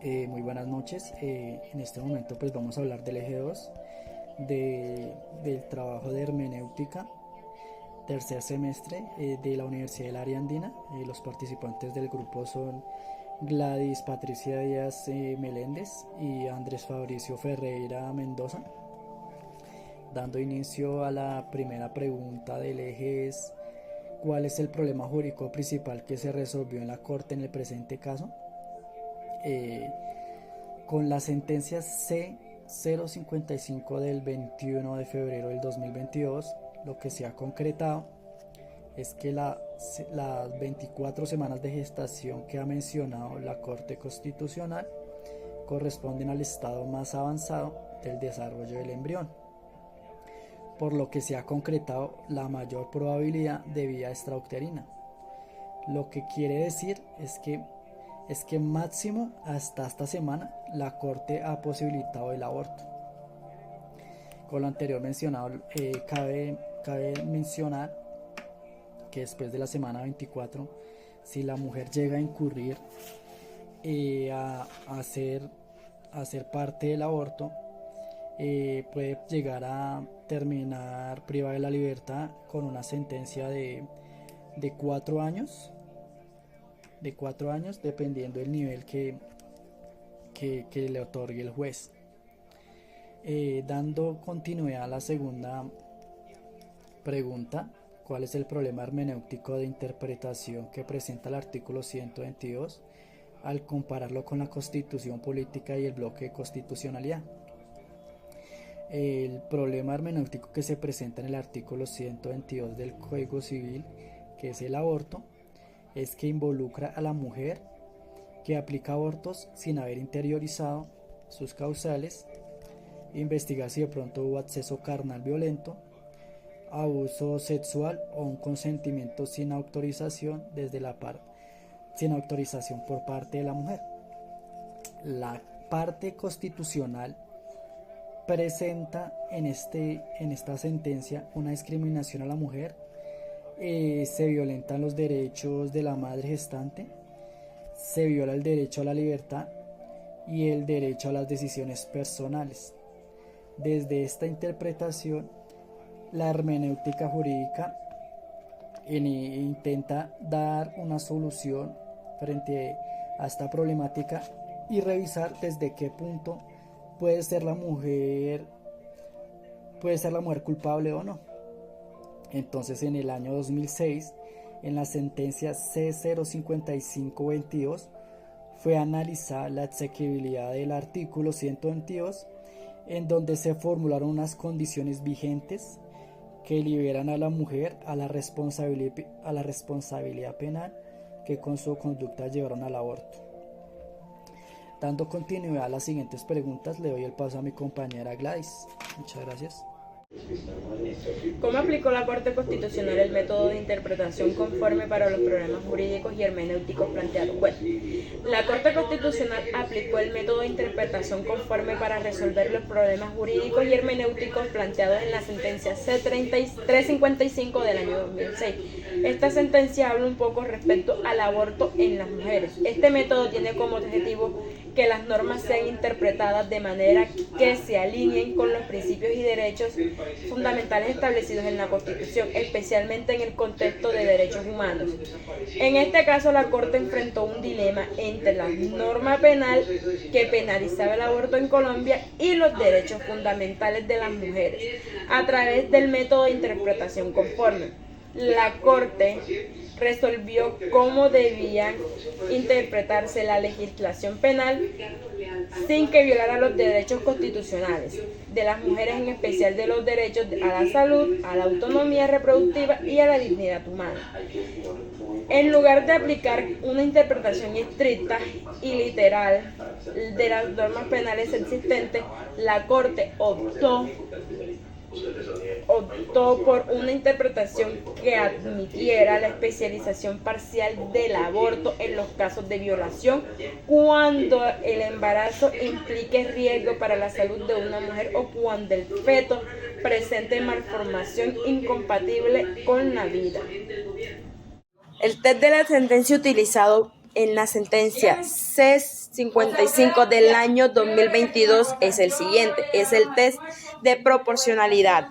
Muy buenas noches. En este momento pues vamos a hablar del eje 2 del trabajo de hermenéutica, tercer semestre de la Universidad del Área Andina. Los participantes del grupo son Gladys Patricia Díaz Meléndez y Andrés Fabricio Ferreira Mendoza. Dando inicio a la primera pregunta del eje es: ¿cuál es el problema jurídico principal que se resolvió en la Corte en el presente caso? Con la sentencia C-055 del 21 de febrero del 2022, lo que se ha concretado es que las 24 semanas de gestación que ha mencionado la Corte Constitucional corresponden al estado más avanzado del desarrollo del embrión, por lo que se ha concretado la mayor probabilidad de vía extrauterina. Lo que quiere decir es que máximo hasta esta semana la Corte ha posibilitado el aborto. Con lo anterior mencionado, cabe mencionar que después de la semana 24, si la mujer llega a incurrir a hacer parte del aborto, puede llegar a terminar privada de la libertad con una sentencia de 4 años, dependiendo del nivel que le otorgue el juez. Dando continuidad a la segunda pregunta: ¿cuál es el problema hermenéutico de interpretación que presenta el artículo 122 al compararlo con la Constitución Política y el bloque de constitucionalidad? El problema hermenéutico que se presenta en el artículo 122 del Código Civil, que es el aborto, es que involucra a la mujer que aplica abortos sin haber interiorizado sus causales, investigar si de pronto hubo acceso carnal violento, abuso sexual o un consentimiento sin autorización por parte de la mujer. La parte constitucional presenta en esta sentencia una discriminación a la mujer. Se violentan los derechos de la madre gestante, se viola el derecho a la libertad y el derecho a las decisiones personales. Desde esta interpretación, la hermenéutica jurídica intenta dar una solución frente a esta problemática y revisar desde qué punto puede ser la mujer culpable o no. Entonces, en el año 2006, en la sentencia C-055-22, fue analizada la exequibilidad del artículo 122, en donde se formularon unas condiciones vigentes que liberan a la mujer a la responsabilidad penal que con su conducta llevaron al aborto. Dando continuidad a las siguientes preguntas, le doy el paso a mi compañera Gladys. Muchas gracias. ¿Cómo aplicó la Corte Constitucional el método de interpretación conforme para los problemas jurídicos y hermenéuticos planteados? Bueno, la Corte Constitucional aplicó el método de interpretación conforme para resolver los problemas jurídicos y hermenéuticos planteados en la sentencia C-355 del año 2006. Esta sentencia habla un poco respecto al aborto en las mujeres. Este método tiene como objetivo que las normas sean interpretadas de manera que se alineen con los principios y derechos fundamentales establecidos en la Constitución, especialmente en el contexto de derechos humanos. En este caso, la Corte enfrentó un dilema entre la norma penal que penalizaba el aborto en Colombia y los derechos fundamentales de las mujeres a través del método de interpretación conforme. La Corte resolvió cómo debía interpretarse la legislación penal sin que violara los derechos constitucionales de las mujeres, en especial de los derechos a la salud, a la autonomía reproductiva y a la dignidad humana. En lugar de aplicar una interpretación estricta y literal de las normas penales existentes, la Corte optó por una interpretación que admitiera la especialización parcial del aborto en los casos de violación cuando el embarazo implique riesgo para la salud de una mujer o cuando el feto presente malformación incompatible con la vida. El test de la sentencia utilizado en la sentencia C55 del año 2022 es el siguiente, es el test de proporcionalidad.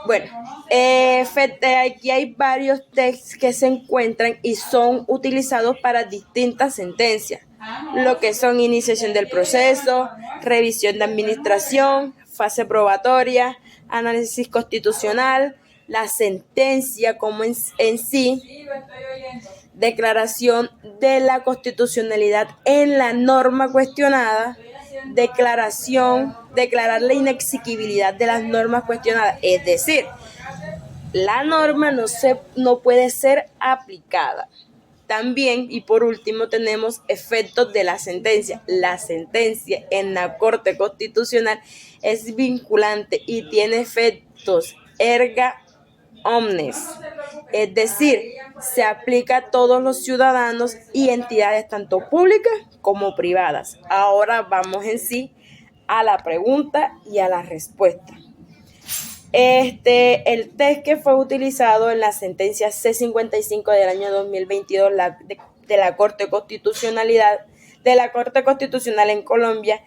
Bueno, aquí hay varios tests que se encuentran y son utilizados para distintas sentencias, lo que son iniciación del proceso, revisión de administración, fase probatoria, análisis constitucional, la sentencia como en sí, declaración de la constitucionalidad en la norma cuestionada, declarar la inexequibilidad de las normas cuestionadas, es decir, la norma no puede ser aplicada. También, y por último, tenemos efectos de la sentencia. La sentencia en la Corte Constitucional es vinculante y tiene efectos erga omnes, es decir, se aplica a todos los ciudadanos y entidades tanto públicas como privadas. Ahora vamos en sí a la pregunta y a la respuesta. El test que fue utilizado en la sentencia C55 del año 2022 de la Corte Constitucional en Colombia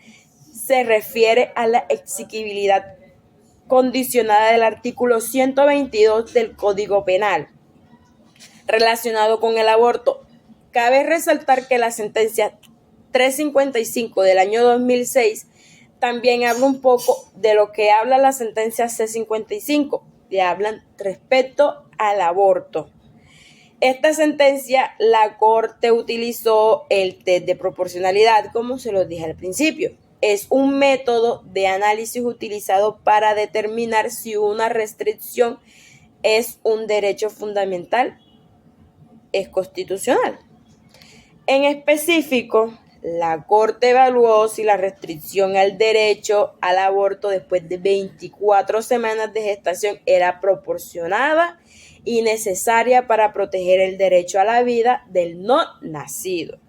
se refiere a la exequibilidad condicionada del artículo 122 del Código Penal relacionado con el aborto. Cabe resaltar que la sentencia 355 del año 2006 también habla un poco de lo que habla la sentencia C55, que hablan respecto al aborto. Esta sentencia, la Corte utilizó el test de proporcionalidad, como se lo dije al principio. Es un método de análisis utilizado para determinar si una restricción es un derecho fundamental, es constitucional. En específico, la Corte evaluó si la restricción al derecho al aborto después de 24 semanas de gestación era proporcionada y necesaria para proteger el derecho a la vida del no nacido.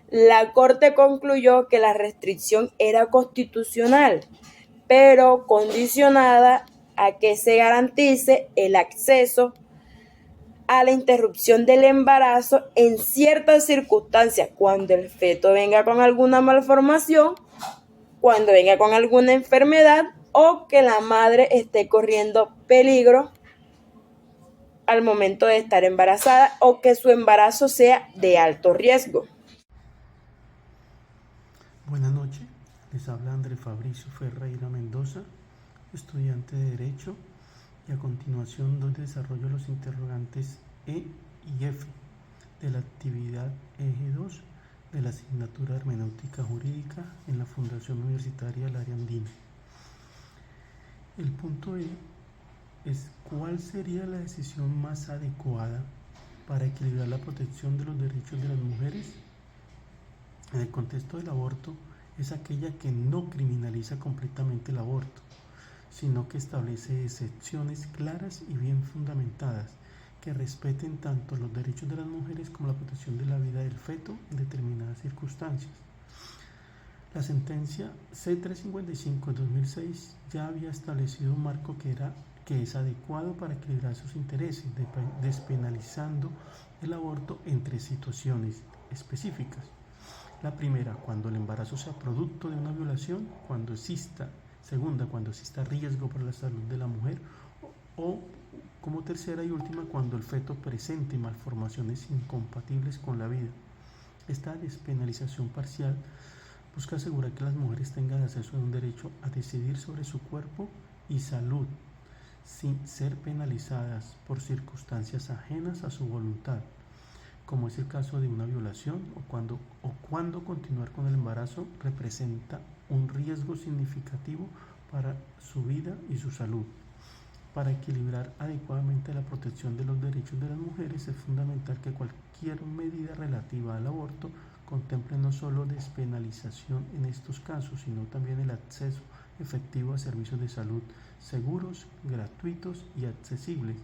La Corte concluyó que la restricción era constitucional, pero condicionada a que se garantice el acceso a la interrupción del embarazo en ciertas circunstancias, cuando el feto venga con alguna malformación, cuando venga con alguna enfermedad o que la madre esté corriendo peligro al momento de estar embarazada o que su embarazo sea de alto riesgo. Buenas noches, les habla Andrés Fabricio Ferreira Mendoza, estudiante de Derecho, y a continuación desarrollo los interrogantes E y F de la actividad Eje 2 de la asignatura de Hermenéutica Jurídica en la Fundación Universitaria del Área Andina. El punto E es: ¿cuál sería la decisión más adecuada para equilibrar la protección de los derechos de las mujeres? En el contexto del aborto, es aquella que no criminaliza completamente el aborto, sino que establece excepciones claras y bien fundamentadas que respeten tanto los derechos de las mujeres como la protección de la vida del feto en determinadas circunstancias. La sentencia C355 de 2006 ya había establecido un marco que es adecuado para equilibrar sus intereses, despenalizando el aborto en 3 situaciones específicas. La primera, cuando el embarazo sea producto de una violación, segunda, cuando exista riesgo para la salud de la mujer, o como tercera y última, cuando el feto presente malformaciones incompatibles con la vida. Esta despenalización parcial busca asegurar que las mujeres tengan acceso a un derecho a decidir sobre su cuerpo y salud, sin ser penalizadas por circunstancias ajenas a su voluntad, como es el caso de una violación o cuando continuar con el embarazo representa un riesgo significativo para su vida y su salud. Para equilibrar adecuadamente la protección de los derechos de las mujeres, es fundamental que cualquier medida relativa al aborto contemple no solo despenalización en estos casos, sino también el acceso efectivo a servicios de salud seguros, gratuitos y accesibles.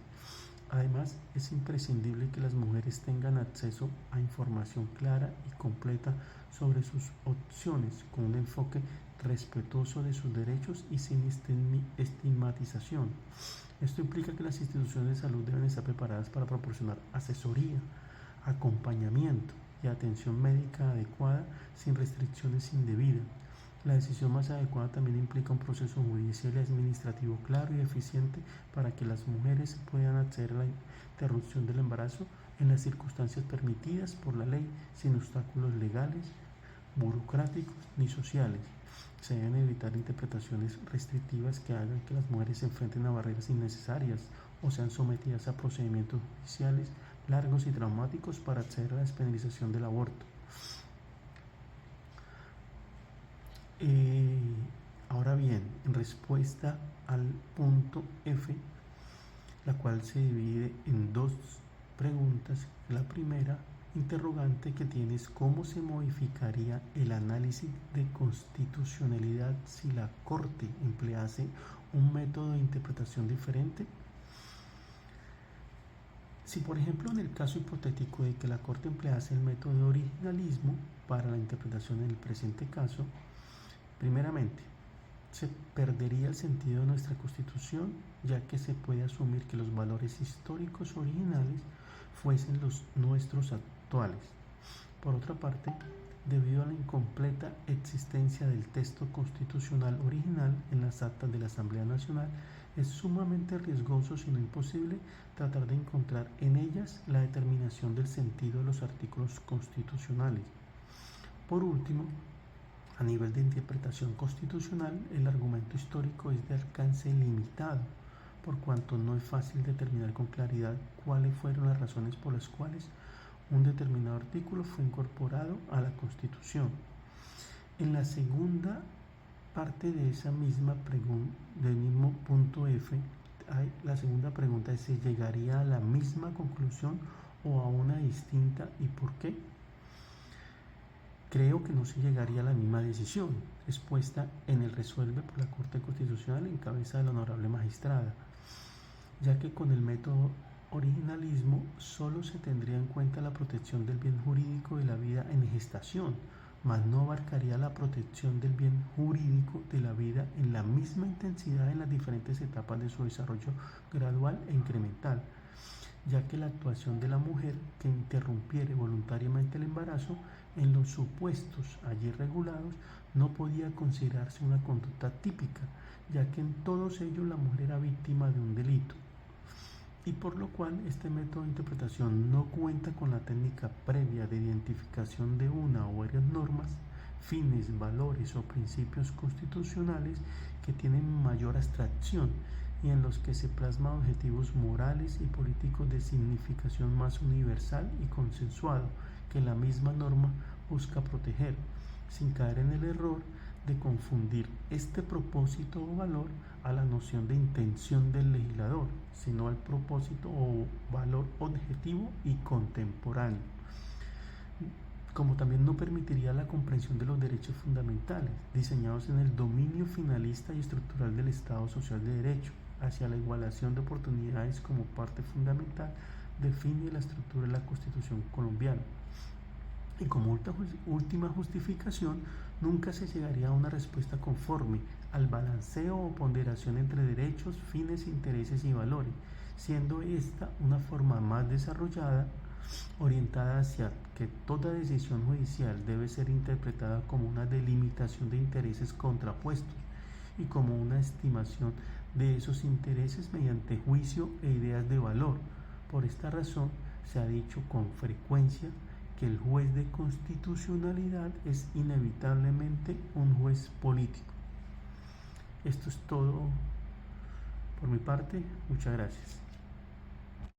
Además, es imprescindible que las mujeres tengan acceso a información clara y completa sobre sus opciones, con un enfoque respetuoso de sus derechos y sin estigmatización. Esto implica que las instituciones de salud deben estar preparadas para proporcionar asesoría, acompañamiento y atención médica adecuada sin restricciones indebidas. La decisión más adecuada también implica un proceso judicial y administrativo claro y eficiente para que las mujeres puedan acceder a la interrupción del embarazo en las circunstancias permitidas por la ley, sin obstáculos legales, burocráticos ni sociales. Se deben evitar interpretaciones restrictivas que hagan que las mujeres se enfrenten a barreras innecesarias o sean sometidas a procedimientos judiciales largos y traumáticos para acceder a la despenalización del aborto. Ahora bien, en respuesta al punto F, la cual se divide en dos preguntas. La primera interrogante que tiene es cómo se modificaría el análisis de constitucionalidad si la Corte emplease un método de interpretación diferente. Si por ejemplo en el caso hipotético de que la Corte emplease el método de originalismo para la interpretación en el presente caso, primeramente, se perdería el sentido de nuestra Constitución, ya que se puede asumir que los valores históricos originales fuesen los nuestros actuales. Por otra parte, debido a la incompleta existencia del texto constitucional original en las actas de la Asamblea Nacional, es sumamente riesgoso, si no imposible, tratar de encontrar en ellas la determinación del sentido de los artículos constitucionales. Por último, a nivel de interpretación constitucional, el argumento histórico es de alcance limitado, por cuanto no es fácil determinar con claridad cuáles fueron las razones por las cuales un determinado artículo fue incorporado a la Constitución. En la segunda parte de esa misma pregunta, del mismo punto F, la segunda pregunta es si llegaría a la misma conclusión o a una distinta y por qué. Creo que no se llegaría a la misma decisión expuesta en el resuelve por la Corte Constitucional en cabeza de la honorable magistrada, ya que con el método originalismo solo se tendría en cuenta la protección del bien jurídico de la vida en gestación, mas no abarcaría la protección del bien jurídico de la vida en la misma intensidad en las diferentes etapas de su desarrollo gradual e incremental, ya que la actuación de la mujer que interrumpiere voluntariamente el embarazo en los supuestos allí regulados no podía considerarse una conducta típica, ya que en todos ellos la mujer era víctima de un delito, y por lo cual este método de interpretación no cuenta con la técnica previa de identificación de una o varias normas, fines, valores o principios constitucionales que tienen mayor abstracción y en los que se plasman objetivos morales y políticos de significación más universal y consensuado que la misma norma busca proteger, sin caer en el error de confundir este propósito o valor a la noción de intención del legislador, sino al propósito o valor objetivo y contemporáneo, como también no permitiría la comprensión de los derechos fundamentales, diseñados en el dominio finalista y estructural del Estado Social de Derecho, hacia la igualación de oportunidades como parte fundamental del fin y la estructura de la Constitución colombiana. Y como última justificación, nunca se llegaría a una respuesta conforme al balanceo o ponderación entre derechos, fines, intereses y valores, siendo esta una forma más desarrollada, orientada hacia que toda decisión judicial debe ser interpretada como una delimitación de intereses contrapuestos y como una estimación de esos intereses mediante juicio e ideas de valor. Por esta razón, se ha dicho con frecuencia que el juez de constitucionalidad es inevitablemente un juez político. Esto es todo por mi parte. Muchas gracias.